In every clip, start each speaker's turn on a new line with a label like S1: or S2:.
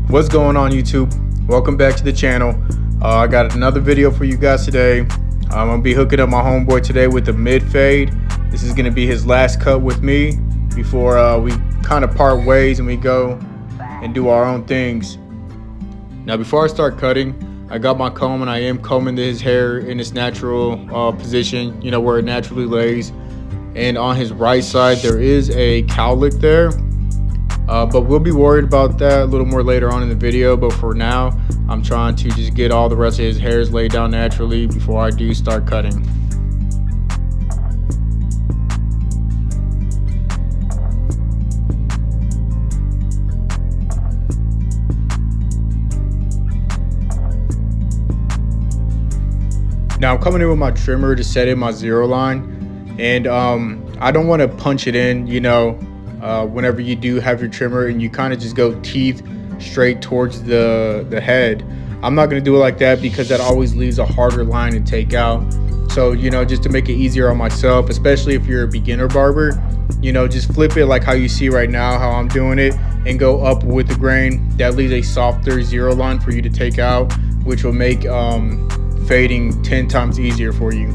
S1: What's going on, YouTube? Welcome back to the channel. I got another video for you guys today. I'm gonna be hooking up my homeboy today with the mid fade. This is gonna be his last cut with me before we kind of part ways and we go and do our own things. Now, before I start cutting, I got my comb and I am combing his hair in its natural position, you know, where it naturally lays. And on his right side, there is a cowlick there. But we'll be worried about that a little more later on in the video. But for now, I'm trying to just get all the rest of his hairs laid down naturally before I do start cutting. Now I'm coming in with my trimmer to set in my zero line, and I don't want to punch it in, you know. Whenever you do have your trimmer and you kind of just go teeth straight towards the head, I'm not going to do it like that because that always leaves a harder line to take out. So, you know, just to make it easier on myself, especially if you're a beginner barber, you know, just flip it like how you see right now, how I'm doing it, and go up with the grain. That leaves a softer zero line for you to take out, which will make fading 10 times easier for you.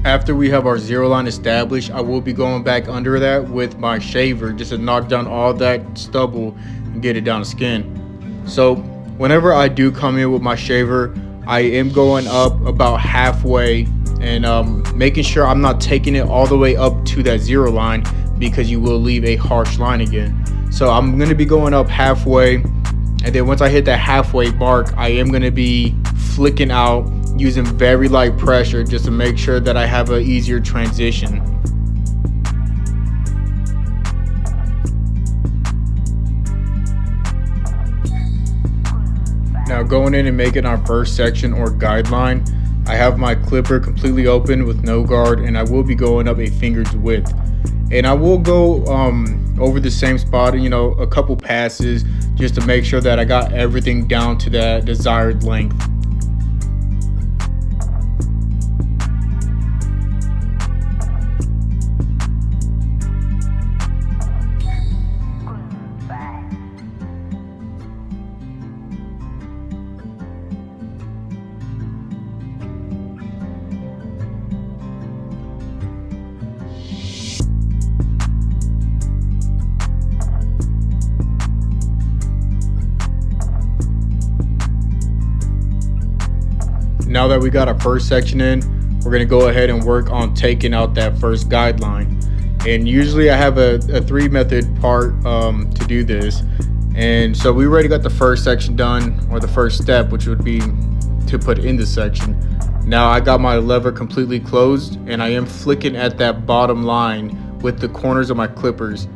S1: After we have our zero line established, I will be going back under that with my shaver just to knock down all that stubble and get it down to skin. So whenever I do come in with my shaver, I am going up about halfway and making sure I'm not taking it all the way up to that zero line, because you will leave a harsh line again. So I'm going to be going up halfway, and then once I hit that halfway mark, I am going to be flicking out using very light pressure just to make sure that I have an easier transition. Now, going in and making our first section or guideline, I have my clipper completely open with no guard, and I will be going up a finger's width. And I will go over the same spot, you know, a couple passes just to make sure that I got everything down to that desired length. Now that we got our first section in, we're going to go ahead and work on taking out that first guideline. And usually I have a 3-method part to do this. And so we already got the first section done, or the first step, which would be to put in the section. Now I got my lever completely closed, and I am flicking at that bottom line with the corners of my clippers.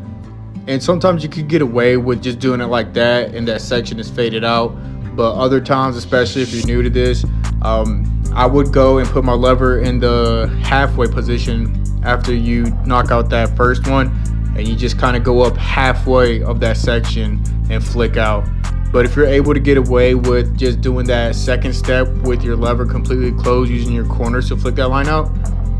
S1: And sometimes you could get away with just doing it like that and that section is faded out. But other times, especially if you're new to this, I would go and put my lever in the halfway position after you knock out that first one, and you just kind of go up halfway of that section and flick out. But if you're able to get away with just doing that second step with your lever completely closed, using your corners to flick that line out,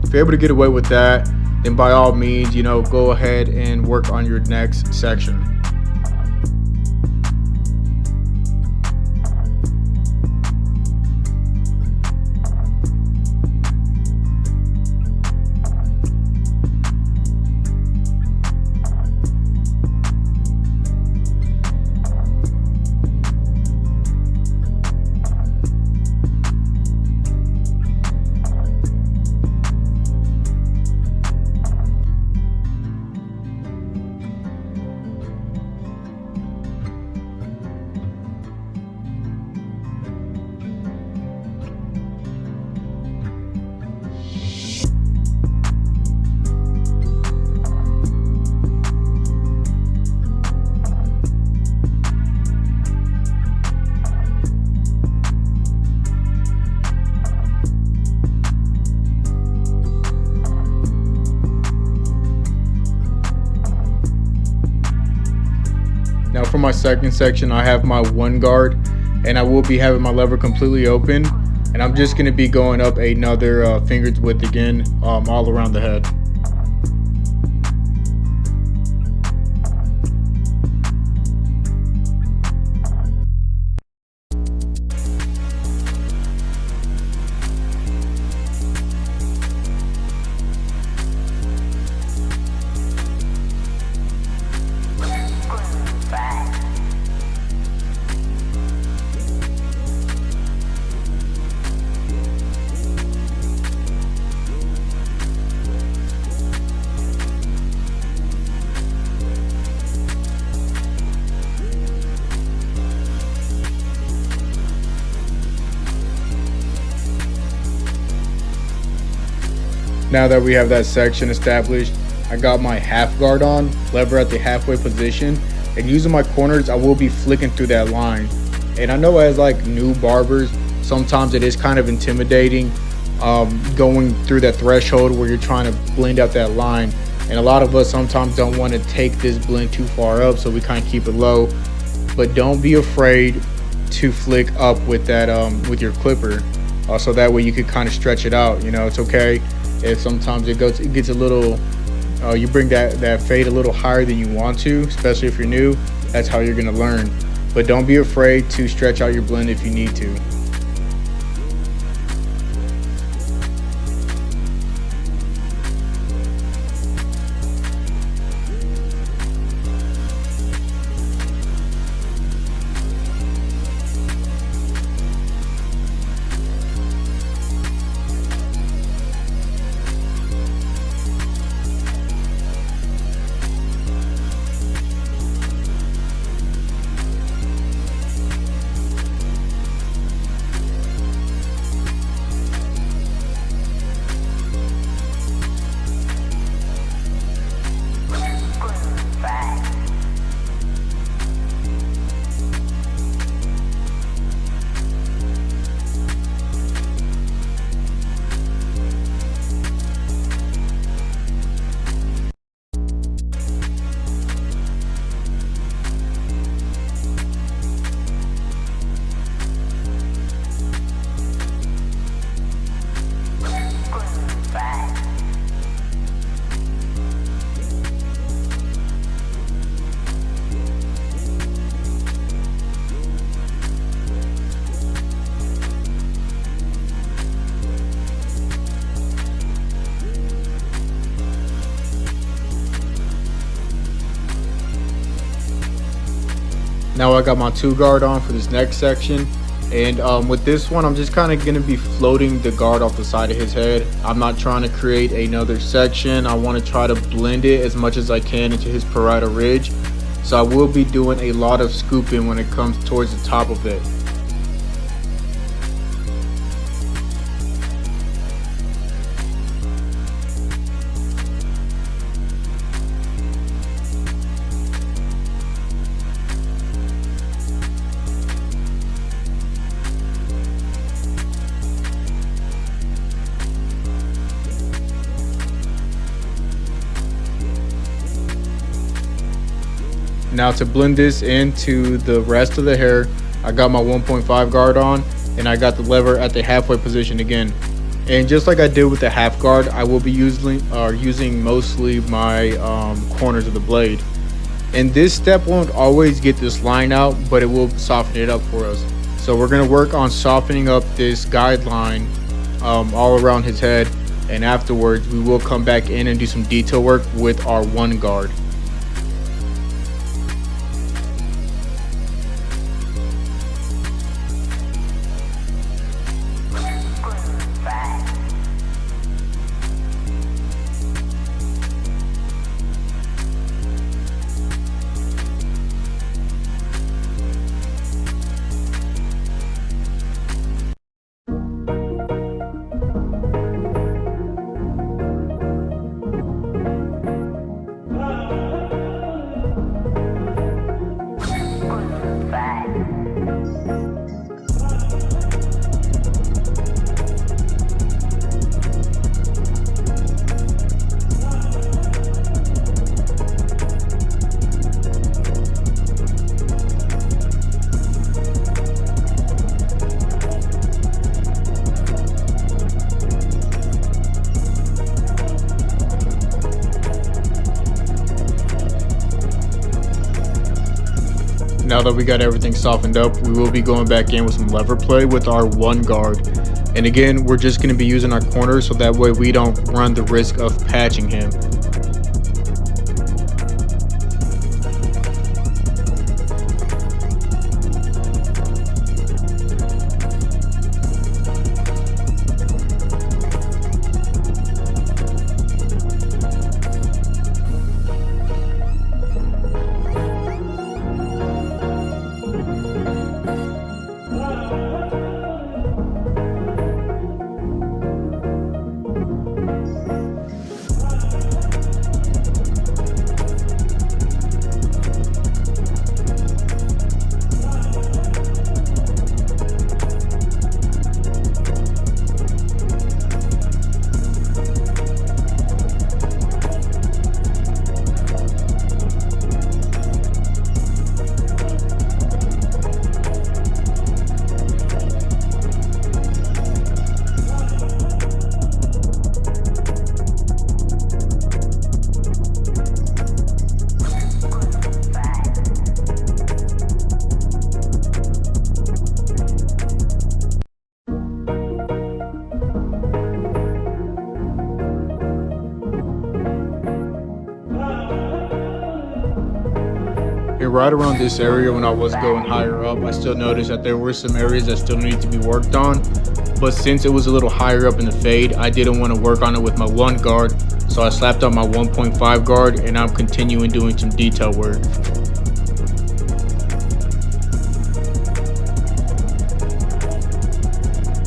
S1: if you're able to get away with that, then by all means, you know, go ahead and work on your next section. for my second section, I have my one guard, and I will be having my lever completely open, and I'm just going to be going up another finger's width again, all around the head. Now that we have that section established, I got my half guard on, lever at the halfway position, and using my corners, I will be flicking through that line. And I know as like new barbers, sometimes it is kind of intimidating going through that threshold where you're trying to blend out that line. And a lot of us sometimes don't want to take this blend too far up, so we kind of keep it low. But don't be afraid to flick up with that with your clipper, so that way you could kind of stretch it out. You know, it's okay if sometimes it gets a little, you bring that fade a little higher than you want to, especially if you're new. That's how you're gonna learn. But don't be afraid to stretch out your blend if you need to. Now I got my two guard on for this next section, and with this one I'm just kind of going to be floating the guard off the side of his head. I'm not trying to create another section. I want to try to blend it as much as I can into his parietal ridge, so I will be doing a lot of scooping when it comes towards the top of it. Now to blend this into the rest of the hair, I got my 1.5 guard on, and I got the lever at the halfway position again. And just like I did with the half guard, I will be using mostly my corners of the blade. And this step won't always get this line out, but it will soften it up for us. So we're gonna work on softening up this guideline all around his head, and afterwards we will come back in and do some detail work with our one guard. Now that we got everything softened up, we will be going back in with some lever play with our one guard. And again, we're just going to be using our corners so that way we don't run the risk of patching him. And right around this area, when I was going higher up, I still noticed that there were some areas that still need to be worked on. But since it was a little higher up in the fade, I didn't want to work on it with my one guard, so I slapped on my 1.5 guard, and I'm continuing doing some detail work.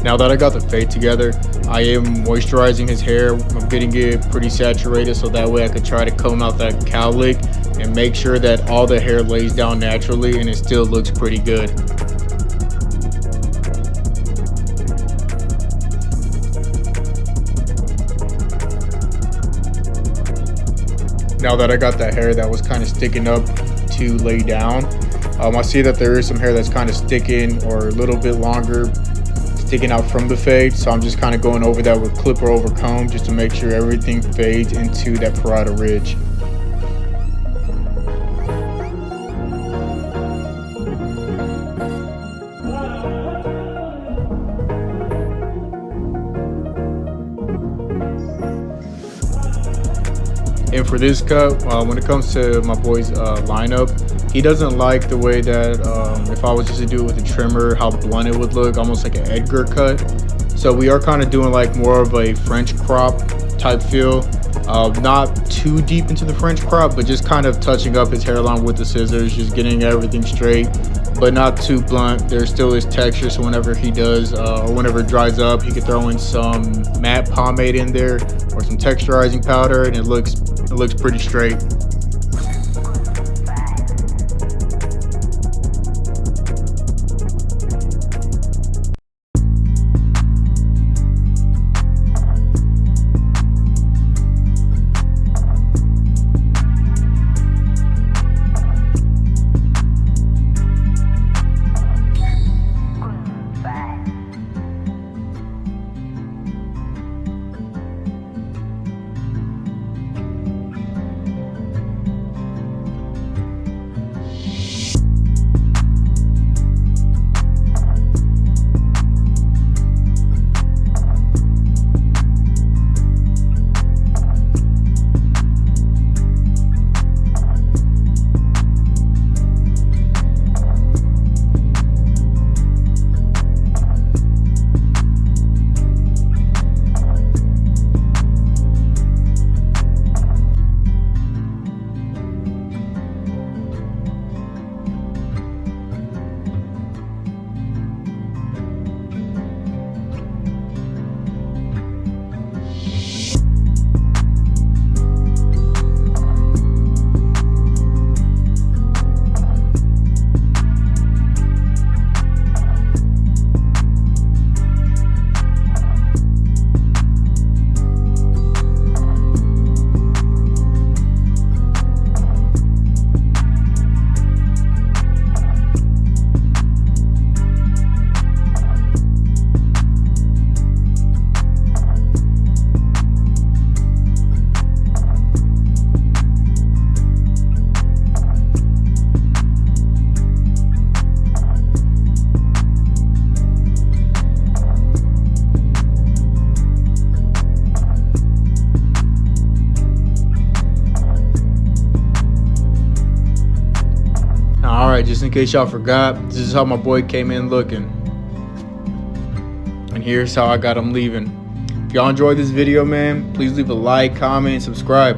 S1: Now that I got the fade together, I am moisturizing his hair. I'm getting it pretty saturated so that way I could try to comb out that cowlick and make sure that all the hair lays down naturally and it still looks pretty good. Now that I got that hair that was kind of sticking up to lay down, I see that there is some hair that's kind of sticking or a little bit longer sticking out from the fade, so I'm just kind of going over that with clipper over comb just to make sure everything fades into that parietal ridge. And for this cut, when it comes to my boy's lineup, he doesn't like the way that if I was just to do it with a trimmer, how blunt it would look, almost like an Edgar cut. So we are kind of doing like more of a French crop type feel. Not too deep into the French crop, but just kind of touching up his hairline with the scissors, just getting everything straight, but not too blunt. There still is texture, so whenever he does, or whenever it dries up, he could throw in some matte pomade in there or some texturizing powder, and it looks pretty straight. Alright, just in case y'all forgot, this is how my boy came in looking. And here's how I got him leaving. If y'all enjoyed this video, man, please leave a like, comment, and subscribe.